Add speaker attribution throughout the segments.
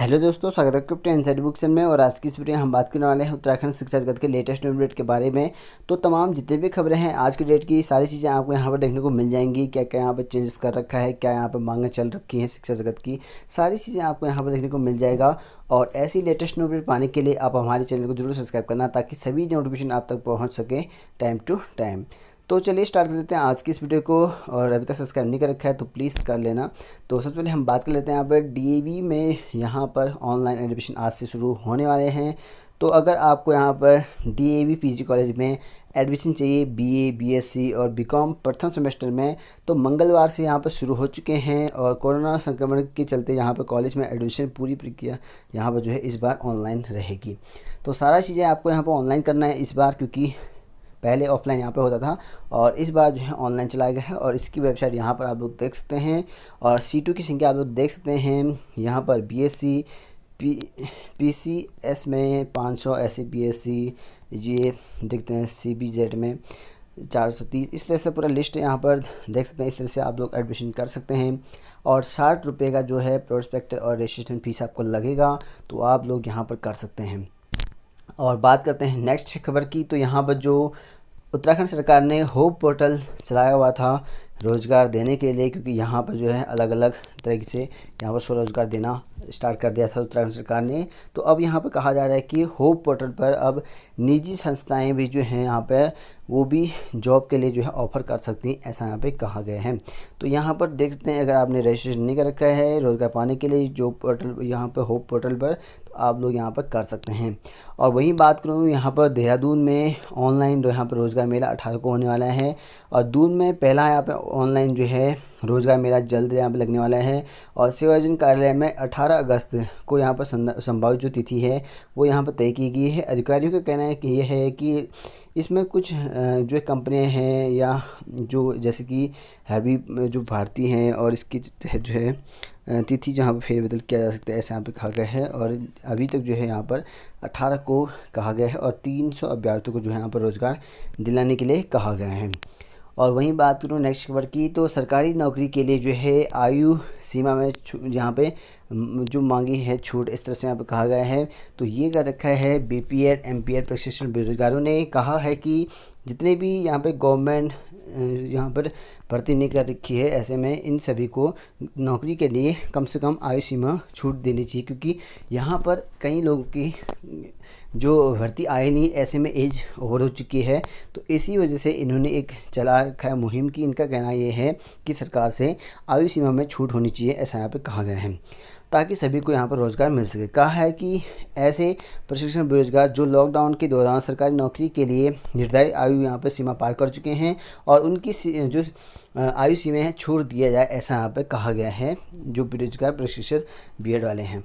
Speaker 1: Hello दोस्तों, स्वागत है क्रिप्टो इनसाइड बुक्स में। और आज की इस वीडियो में हम बात करने वाले हैं उत्तराखंड शिक्षा जगत के लेटेस्ट अपडेट के बारे में। तो तमाम जितने भी खबरें हैं आज की डेट की सारी चीज़ें आपको यहाँ पर देखने को मिल जाएंगी। क्या क्या यहाँ पर चेंजेस कर रखा है, क्या यहाँ पर मांगें चल रखी हैं शिक्षा जगत की, सारी चीज़ें आपको यहाँ पर देखने को मिल जाएगा। और ऐसी लेटेस्ट अपडेट पाने के लिए आप हमारे चैनल को जरूर सब्सक्राइब करना, ताकि सभी नोटिफिकेशन आप तक पहुँच सके टाइम टू टाइम। तो चलिए स्टार्ट कर देते हैं आज की इस वीडियो को। और अभी तक सब्सक्राइब नहीं कर रखा है तो प्लीज़ कर लेना। तो सबसे पहले हम बात कर लेते हैं यहाँ पर डीएवी में। यहाँ पर ऑनलाइन एडमिशन आज से शुरू होने वाले हैं। तो अगर आपको यहाँ पर डीएवी पीजी कॉलेज में एडमिशन चाहिए बीए, बीएससी और बीकॉम प्रथम सेमेस्टर में, तो मंगलवार से यहाँ पर शुरू हो चुके हैं। और कोरोना संक्रमण के चलते यहाँ पर कॉलेज में एडमिशन पूरी प्रक्रिया यहाँ पर जो है इस बार ऑनलाइन रहेगी। तो सारा चीज़ें आपको यहाँ पर ऑनलाइन करना है इस बार, क्योंकि पहले ऑफलाइन यहाँ पे होता था और इस बार जो है ऑनलाइन चलाया गया है। और इसकी वेबसाइट यहाँ पर आप लोग देख सकते हैं और सीटों की संख्या आप लोग देख सकते हैं। यहाँ पर बीएससी पीसीएस में 500, ऐसे बीएससी ये देखते हैं सीबीजेड में 430, इस तरह से पूरा लिस्ट यहाँ पर देख सकते हैं। इस तरह से आप लोग एडमिशन कर सकते हैं। और 60 रुपये का जो है प्रोस्पेक्टर और रजिस्ट्रेशन फीस आपको लगेगा, तो आप लोग यहाँ पर कर सकते हैं। और बात करते हैं नेक्स्ट खबर की। तो यहाँ पर जो उत्तराखंड सरकार ने होप पोर्टल चलाया हुआ था रोज़गार देने के लिए, क्योंकि यहाँ पर जो है अलग अलग तरीके से यहाँ पर स्वरोज़गार देना स्टार्ट कर दिया था उत्तराखंड सरकार ने। तो अब यहाँ पर कहा जा रहा है कि होप पोर्टल पर अब निजी संस्थाएं भी जो हैं यहाँ पर वो भी जॉब के लिए जो है ऑफ़र कर सकती हैं, ऐसा यहाँ पे कहा गया है। तो यहाँ पर देख सकते हैं, अगर आपने रजिस्ट्रेशन नहीं कर रखा है रोज़गार पाने के लिए जॉब पोर्टल यहाँ पर होप पोर्टल पर, तो आप लोग यहाँ पर कर सकते हैं। और वहीं बात करूँ यहाँ पर देहरादून में ऑनलाइन जो यहाँ पर रोज़गार मेला 18 को होने वाला है। और दून में पहला यहाँ पर ऑनलाइन जो है रोज़गार मेला जल्द यहाँ पर लगने वाला है। और सेवा योजना कार्यालय में 18 अगस्त को यहाँ पर संभावित जो तिथि है वो यहाँ पर तय की गई है। अधिकारियों का कहना है कि ये है कि इसमें कुछ जो कंपनियां हैं या जो जैसे कि हैवी जो भारतीय हैं, और इसकी जो है तिथि जहाँ पर फेरबदल किया जा सकता है, ऐसा यहाँ पे कहा गया है। और अभी तक जो है यहाँ पर 18 को कहा गया है और 300 अभ्यर्थियों को जो है यहाँ पर रोज़गार दिलाने के लिए कहा गया है। और वहीं बात करूँ नेक्स्ट खबर की, तो सरकारी नौकरी के लिए जो है आयु सीमा में यहाँ पे जो मांगी है छूट, इस तरह से यहाँ पे कहा गया है। तो ये कर रखा है बीपीएड एमपीएड प्रशिक्षण बेरोजगारों ने कहा है कि जितने भी यहाँ पे गवर्नमेंट यहाँ पर भर्ती नहीं कर रखी है, ऐसे में इन सभी को नौकरी के लिए कम से कम आयु सीमा छूट देनी चाहिए, क्योंकि यहाँ पर कई लोगों की जो भर्ती आए नहीं, ऐसे में एज ओवर हो चुकी है। तो इसी वजह से इन्होंने एक चला रखा है मुहिम की। इनका कहना ये है कि सरकार से आयु सीमा में छूट होनी चाहिए, ऐसा यहाँ पे कहा गया है, ताकि सभी को यहाँ पर रोज़गार मिल सके। कहा है कि ऐसे प्रशिक्षण बेरोजगार जो लॉकडाउन के दौरान सरकारी नौकरी के लिए निर्धारित आयु यहाँ पर सीमा पार कर चुके हैं और उनकी जो आयु सीमा है छूट दिया जाए, ऐसा यहाँ पर कहा गया है जो बेरोजगार प्रशिक्षण बीएड वाले हैं।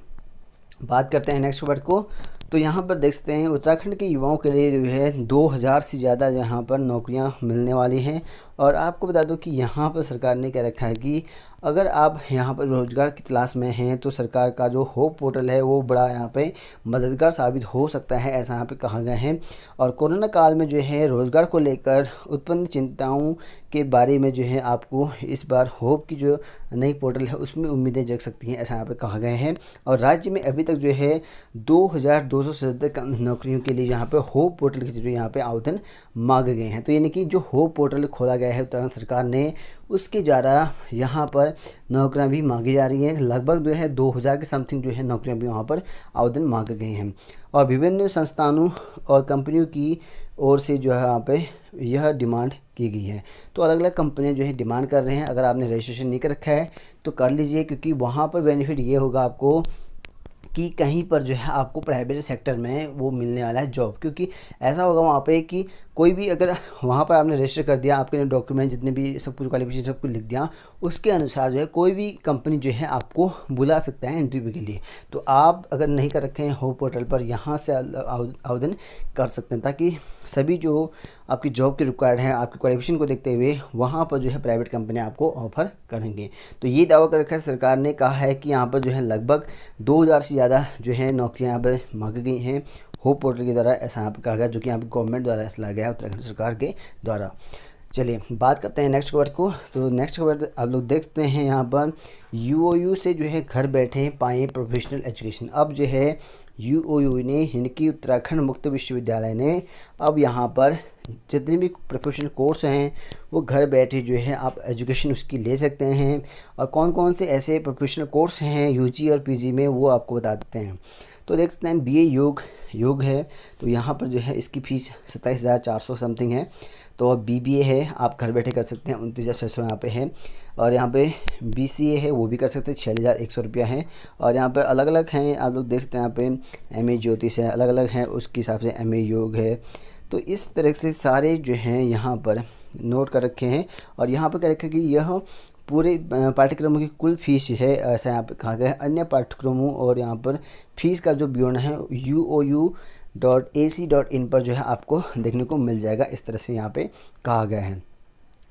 Speaker 1: बात करते हैं नेक्स्ट खबर को। तो यहाँ पर देख सकते हैं उत्तराखंड के युवाओं के लिए जो है 2000 से ज़्यादा यहाँ पर नौकरियाँ मिलने वाली हैं। और आपको बता दो कि यहाँ पर सरकार ने कह रखा है कि अगर आप यहाँ पर रोज़गार की तलाश में हैं तो सरकार का जो होप पोर्टल है वो बड़ा यहाँ पे मददगार साबित हो सकता है, ऐसा यहाँ पे कहा गया है। और कोरोना काल में जो है रोज़गार को लेकर उत्पन्न चिंताओं के बारे में जो है आपको इस बार होप की जो नई पोर्टल है उसमें उम्मीदें जग सकती हैं, ऐसा यहाँ पे कहा गया है। और राज्य में अभी तक जो है 2200 से अधिक नौकरियों के लिए यहाँ पे होप पोर्टल के जरिए यहाँ पे आवेदन मांगे गए हैं। तो यानी कि जो होप पोर्टल खोला गया है उत्तराखंड सरकार ने, उसके द्वारा यहाँ पर नौकरियाँ भी मांगी जा रही हैं। लगभग जो है 2000 के समथिंग जो है नौकरियाँ भी वहाँ पर आवेदन मांगे गए हैं। और विभिन्न संस्थानों और कंपनियों की ओर से जो है यहाँ पे यह डिमांड की गई है। तो अलग अलग कंपनियां जो है डिमांड कर रहे हैं। अगर आपने रजिस्ट्रेशन नहीं कर रखा है तो कर लीजिए, क्योंकि वहाँ पर बेनिफिट ये होगा आपको कि कहीं पर जो है आपको प्राइवेट सेक्टर में वो मिलने वाला है जॉब। क्योंकि ऐसा होगा वहाँ पे कि कोई भी अगर वहाँ पर आपने रजिस्टर कर दिया, आपके डॉक्यूमेंट जितने भी सब कुछ क्वालिफिकेशन सब कुछ लिख दिया, उसके अनुसार जो है कोई भी कंपनी जो है आपको बुला सकता है इंटरव्यू के लिए। तो आप अगर नहीं कर रखे हैं होप पोर्टल पर, यहाँ से आवेदन कर सकते हैं, ताकि सभी जो आपकी जॉब के रिक्वायर्ड हैं आपकी क्वालिफिकेशन को देखते हुए वहाँ पर जो है प्राइवेट कंपनी आपको ऑफर करेंगे। तो ये दावा कर रखा है सरकार ने, कहा है कि यहाँ पर जो है लगभग 2000 से ज़्यादा जो है नौकरियाँ यहाँ पर मांगी गई हैं होप पोर्टल के द्वारा, ऐसा यहाँ पर कहा गया, जो कि यहाँ पर गवर्नमेंट द्वारा ऐसा लाया गया है उत्तराखंड सरकार के द्वारा। चलिए बात करते हैं नेक्स्ट खबर को। तो नेक्स्ट खबर आप लोग देखते हैं यहाँ पर यूओयू से जो है घर बैठे पाएँ प्रोफेशनल एजुकेशन। अब जो है यूओयू ने यानी कि उत्तराखंड मुक्त विश्वविद्यालय ने अब यहाँ पर जितने भी प्रोफेशनल कोर्स हैं वो घर बैठे जो है आप एजुकेशन उसकी ले सकते हैं। और कौन कौन से ऐसे प्रोफेशनल कोर्स हैं यूजी और पीजी में वो आपको बता देते हैं। तो देख सकते हैं बीए योग है, तो यहाँ पर जो है इसकी फ़ीस 27,400 समथिंग है। तो अब बीबीए है, आप घर बैठे कर सकते हैं, 29,600 यहाँ पे है। और यहाँ पे बीसीए है, वो भी कर सकते हैं, 6,100 रुपया है। और यहाँ पर अलग अलग हैं, आप लोग देख सकते हैं यहाँ पे एमए ज्योतिष है, अलग अलग हैं, उसके हिसाब से एमए योग है। तो इस तरह से सारे जो हैं यहाँ पर नोट कर रखे हैं। और यहाँ पर क्या रखा कि यह पूरे पाठ्यक्रमों की कुल फ़ीस है, ऐसा यहाँ पर कहा गया है। अन्य पाठ्यक्रमों और यहाँ पर फीस का जो विवरण है uou.ac.in पर जो है आपको देखने को मिल जाएगा। इस तरह से यहाँ पे कहा गया है।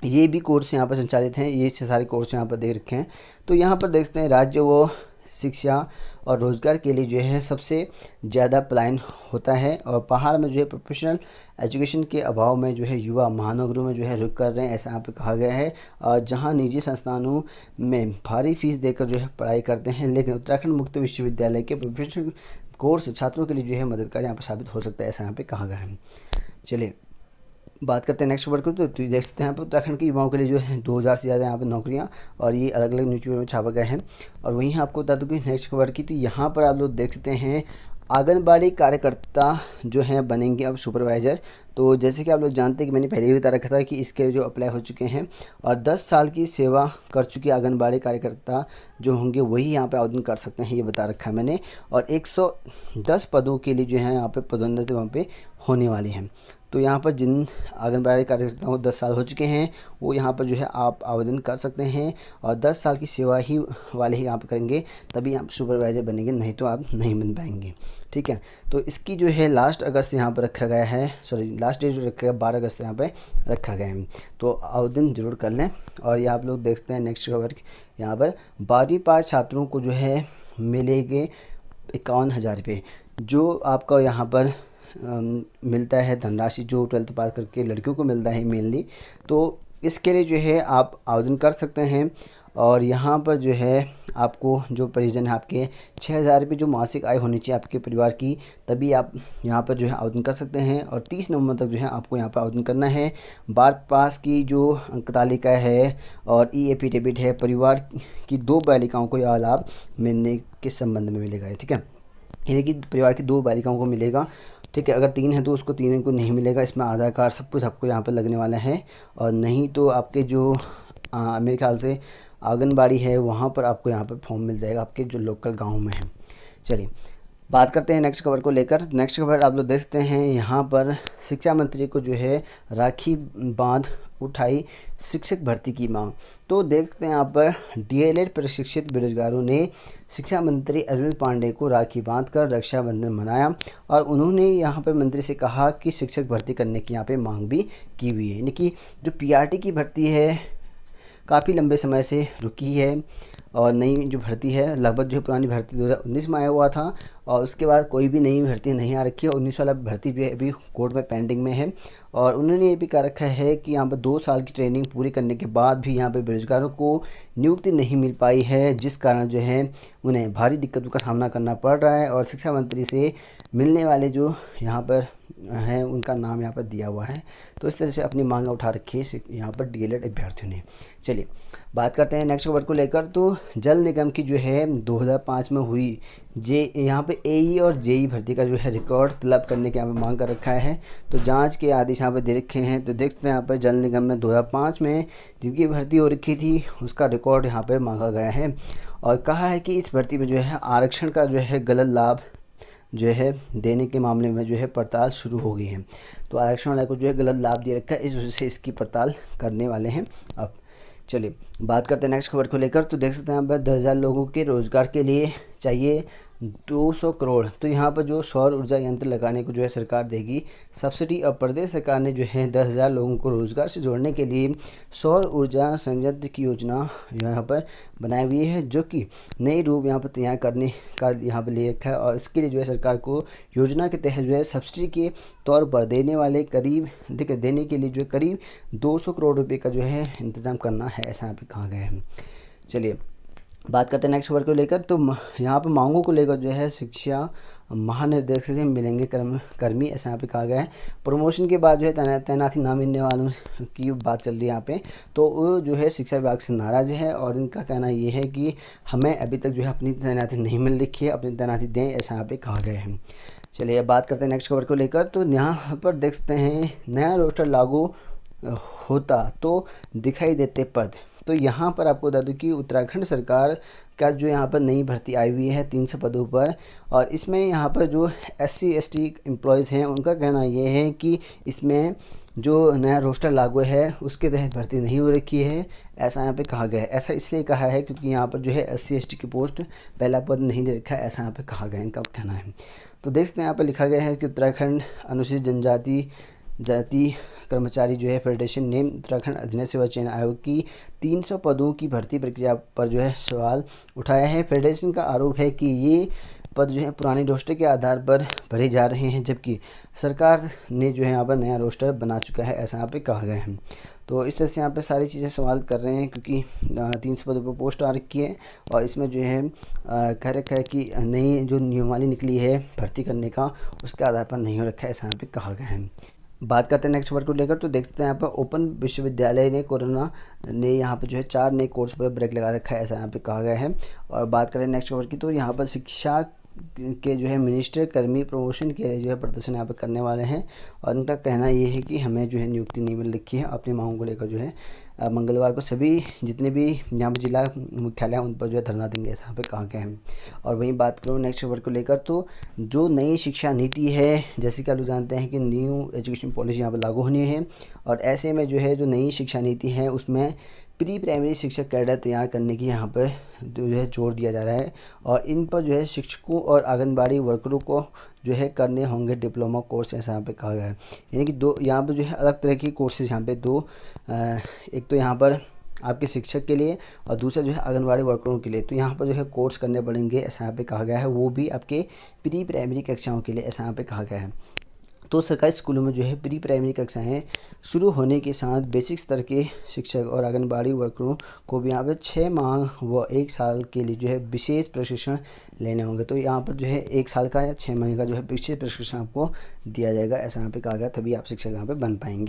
Speaker 1: ये भी कोर्स यहाँ पर संचालित हैं, ये सारे कोर्स यहाँ पर दे रखे हैं। तो यहाँ पर देख सकते हैं राज्य व शिक्षा और रोज़गार के लिए जो है सबसे ज़्यादा पलायन होता है। और पहाड़ में जो है प्रोफेशनल एजुकेशन के अभाव में जो है युवा महानगरों में जो है रुक कर रहे हैं, ऐसा यहाँ पे कहा गया है। और जहां निजी संस्थानों में भारी फीस देकर जो है पढ़ाई करते हैं, लेकिन उत्तराखंड मुक्त विश्वविद्यालय के प्रोफेशनल कोर्स छात्रों के लिए जो है मददगार यहाँ पर साबित हो सकता है, ऐसा यहाँ पे कहा गया है। चलिए बात करते हैं नेक्स्ट खबर को। तो देख सकते हैं यहाँ पर उत्तराखंड के युवाओं के लिए जो है 2,000 से ज़्यादा यहाँ पर नौकरियाँ, और ये अलग अलग न्यूज़पेपर में छापा गया है। और वहीं आपको बता दूँ कि नेक्स्ट खबर की, तो यहाँ पर आप लोग देख सकते हैं आंगनबाड़ी कार्यकर्ता जो हैं बनेंगे अब सुपरवाइज़र। तो जैसे कि आप लोग जानते हैं कि मैंने पहले भी बता रखा था कि इसके लिए जो अप्लाई हो चुके हैं और 10 साल की सेवा कर चुके आंगनबाड़ी कार्यकर्ता जो होंगे वही यहाँ पे आवेदन कर सकते हैं, ये बता रखा है मैंने। और 110 पदों के लिए जो है यहाँ पे पदोन्नति वहाँ पे होने वाली है। तो यहाँ पर जिन आंगनबाड़ी कार्यकर्ताओं को 10 साल हो चुके हैं वो यहाँ पर जो है आप आवेदन कर सकते हैं। और 10 साल की सेवा ही वाले ही यहाँ पर करेंगे, तभी आप सुपरवाइज़र बनेंगे, नहीं तो आप नहीं बन पाएंगे। ठीक है, तो इसकी जो है लास्ट अगस्त यहाँ पर रखा गया है, सॉरी लास्ट डेट जो रखा गया 12 अगस्त यहाँ पे रखा गया है। तो आवेदन ज़रूर कर लें। और ये आप लोग देखते हैं नेक्स्ट खबर, यहाँ पर 12वीं पास छात्रों को जो है मिलेंगे 51,000 रुपये, जो आपका यहाँ पर मिलता है धनराशि, जो 12th पास करके लड़कियों को मिलता है मेनली। तो इसके लिए जो है आप आवेदन कर सकते हैं। और यहाँ पर जो है आपको जो परिजन है आपके 6,000 रुपये जो मासिक आय होनी चाहिए आपके परिवार की, तभी आप यहाँ पर जो है आवेदन कर सकते हैं। और 30 नवंबर तक जो है आपको यहाँ पर आवेदन करना है। 12 पास की जो अंक तालिका है और ई एफिडेविट है, परिवार की 2 बालिकाओं को यह लाभ मिलने के संबंध में मिलेगा। ठीक है, यानी कि परिवार की 2 बालिकाओं को मिलेगा। ठीक है, अगर 3 है तो उसको 3 को नहीं मिलेगा। इसमें आधार कार्ड सब कुछ आपको यहाँ पर लगने वाला है। और नहीं तो आपके जो मेरे ख्याल से आंगनबाड़ी है वहाँ पर आपको यहाँ पर फॉर्म मिल जाएगा आपके जो लोकल गांव में है। चलिए बात करते हैं नेक्स्ट खबर को लेकर। नेक्स्ट खबर आप लोग देखते हैं यहाँ पर शिक्षा मंत्री को जो है राखी बांध उठाई शिक्षक भर्ती की मांग। तो देखते हैं यहाँ पर डीएलएड प्रशिक्षित बेरोजगारों ने शिक्षा मंत्री अरविंद पांडे को राखी बांधकर रक्षाबंधन मनाया। और उन्होंने यहाँ पर मंत्री से कहा कि शिक्षक भर्ती करने की यहाँ पे मांग भी की हुई है। यानी कि जो पीआरटी की भर्ती है काफ़ी लंबे समय से रुकी है, और नई जो भर्ती है लगभग जो पुरानी भर्ती 2019 में आया हुआ था, और उसके बाद कोई भी नई भर्ती नहीं आ रखी है। 19 वाला भर्ती भी अभी कोर्ट में पेंडिंग में है। और उन्होंने ये भी कह रखा है कि यहाँ पर 2 साल की ट्रेनिंग पूरी करने के बाद भी यहाँ पर बेरोजगारों को नियुक्ति नहीं मिल पाई है, जिस कारण जो है उन्हें भारी दिक्कतों का सामना करना पड़ रहा है। और शिक्षा मंत्री से मिलने वाले जो यहाँ पर हैं उनका नाम यहाँ पर दिया हुआ है। तो इस तरह से अपनी मांग उठा रखी है यहाँ पर डीएलएड अभ्यर्थियों ने। चलिए बात करते हैं नेक्स्ट खबर को लेकर। तो जल निगम की जो है 2005 में हुई यहाँ पे एई और जेई भर्ती का जो है रिकॉर्ड तलब करने की यहाँ पर मांग कर रखा है। तो जांच के आदेश यहाँ पर दे रखे हैं। तो देखते हैं यहाँ पर जल निगम में 2005 में जिनकी भर्ती हो रखी थी उसका रिकॉर्ड यहाँ पर मांगा गया है। और कहा है कि इस भर्ती में जो है आरक्षण का जो है गलत लाभ जो है देने के मामले में जो है पड़ताल शुरू हो गई है। तो आरक्षण वाले को जो है गलत लाभ दे रखा है, इस वजह से इसकी पड़ताल करने वाले हैं अब। चलिए बात करते हैं नेक्स्ट खबर को लेकर। तो देख सकते हैं यहाँ पर 10,000 लोगों के रोज़गार के लिए चाहिए 200 करोड़। तो यहाँ पर जो सौर ऊर्जा यंत्र लगाने को जो है सरकार देगी सब्सिडी। और प्रदेश सरकार ने जो है 10,000 लोगों को रोजगार से जोड़ने के लिए सौर ऊर्जा संयंत्र की योजना यहाँ पर बनाई हुई है, जो कि नई रूप यहाँ पर तैयार करने का यहाँ पर ले रखा है। और इसके लिए जो है सरकार को योजना के तहत जो है सब्सिडी के तौर पर देने के लिए जो है करीब 200 करोड़ रुपए का जो है इंतज़ाम करना है, ऐसा यहाँ पे कहा गया है। चलिए बात करते हैं नेक्स्ट खबर को लेकर। तो यहाँ पर मांगों को लेकर जो है शिक्षा महानिदेशक से मिलेंगे कर्मी, ऐसा यहाँ पे कहा गया है। प्रमोशन के बाद जो है तैनाती ना मिलने वालों की बात चल रही है यहाँ पे। तो वो जो है शिक्षा विभाग से नाराज़ है और इनका कहना ये है कि हमें अभी तक जो है अपनी तैनाती नहीं मिल रखी है, अपनी तैनाती दें, ऐसा यहाँ पे कहा गया है। चलिए अब बात करते हैं नेक्स्ट खबर को लेकर। तो यहाँ पर देख सकते हैं नया रोस्टर लागू होता तो दिखाई देते पद। तो यहाँ पर आपको बता दूँ कि उत्तराखंड सरकार का जो यहाँ पर नई भर्ती आई हुई है 300 पदों पर। और इसमें यहाँ पर जो SC/ST एम्प्लॉयज़ हैं उनका कहना ये है कि इसमें जो नया रोस्टर लागू है उसके तहत भर्ती नहीं हो रखी है, ऐसा यहाँ पे कहा गया है। ऐसा इसलिए कहा है क्योंकि यहाँ पर जो है SC/ST की पोस्ट पहला पद नहीं दे रखा है, ऐसा यहाँ पे कहा गया है, इनका कहना है। तो देख सकते हैं यहाँ पर लिखा गया है कि उत्तराखंड अनुसूचित जनजाति कर्मचारी जो है फेडरेशन ने उत्तराखंड अधीनस्थ सेवा चयन आयोग की 300 पदों की भर्ती प्रक्रिया पर जो है सवाल उठाया है। फेडरेशन का आरोप है कि ये पद जो है पुराने रोस्टर के आधार पर भरे जा रहे हैं, जबकि सरकार ने जो है यहाँ पर नया रोस्टर बना चुका है, ऐसा यहाँ पे कहा गया है। तो इस तरह से यहाँ पे सारी चीज़ें सवाल कर रहे हैं क्योंकि 300 पदों पर पोस्ट आ रखी है और इसमें जो है कह रखा है कि नई जो नियमावली निकली है भर्ती करने का उसके आधार पर नहीं हो रखा है, ऐसा यहाँ पे कहा गया है। बात करते हैं नेक्स्ट खबर को लेकर। तो देख सकते हैं यहाँ पर ओपन विश्वविद्यालय ने कोरोना ने यहाँ पर जो है 4 नए कोर्स पर ब्रेक लगा रखा है, ऐसा यहाँ पे कहा गया है। और बात करें नेक्स्ट खबर की, तो यहाँ पर शिक्षा के जो है मिनिस्टर कर्मी प्रमोशन के लिए जो है प्रदर्शन यहाँ पर करने वाले हैं और उनका कहना ये है कि हमें जो है नियुक्ति नहीं मिल रखी है। अपनी मांगों को लेकर जो है मंगलवार को सभी जितने भी यहाँ पर जिला मुख्यालय उन पर जो है धरना देंगे, ऐसा यहाँ पे कहा गया है। और वहीं बात करूँ नेक्स्ट खबर को लेकर, तो जो नई शिक्षा नीति है जैसे कि आप लोग जानते हैं कि न्यू एजुकेशन पॉलिसी यहाँ पर लागू होनी है और ऐसे में जो है जो नई शिक्षा नीति है उसमें प्री प्राइमरी शिक्षक कैडर तैयार करने की यहाँ पर जो है जोर दिया जा रहा है और इन पर जो है शिक्षकों और आंगनबाड़ी वर्करों को जो है करने होंगे डिप्लोमा कोर्स, ऐसा यहाँ पे कहा गया है। यानी कि दो यहाँ पर जो है अलग तरह की कोर्सेज यहाँ पे दो, एक तो यहाँ पर आपके शिक्षक के लिए और दूसरा जो है आंगनबाड़ी वर्करों के लिए। तो यहाँ पर जो है कोर्स करने पड़ेंगे, ऐसा यहाँ पे कहा गया है, वो भी आपके प्री प्राइमरी कक्षाओं के लिए, ऐसा यहाँ पे कहा गया है। तो सरकारी स्कूलों में जो है प्री प्राइमरी कक्षाएँ शुरू होने के साथ बेसिक स्तर के शिक्षक और आंगनबाड़ी वर्करों को भी यहाँ पर 6 माह व 1 साल के लिए जो है विशेष प्रशिक्षण लेने होंगे। तो यहाँ पर जो है 1 साल का या 6 महीने का जो है विशेष प्रशिक्षण आपको दिया जाएगा, ऐसा यहाँ पे कहा गया, तभी आप शिक्षक यहाँ पे बन पाएंगे।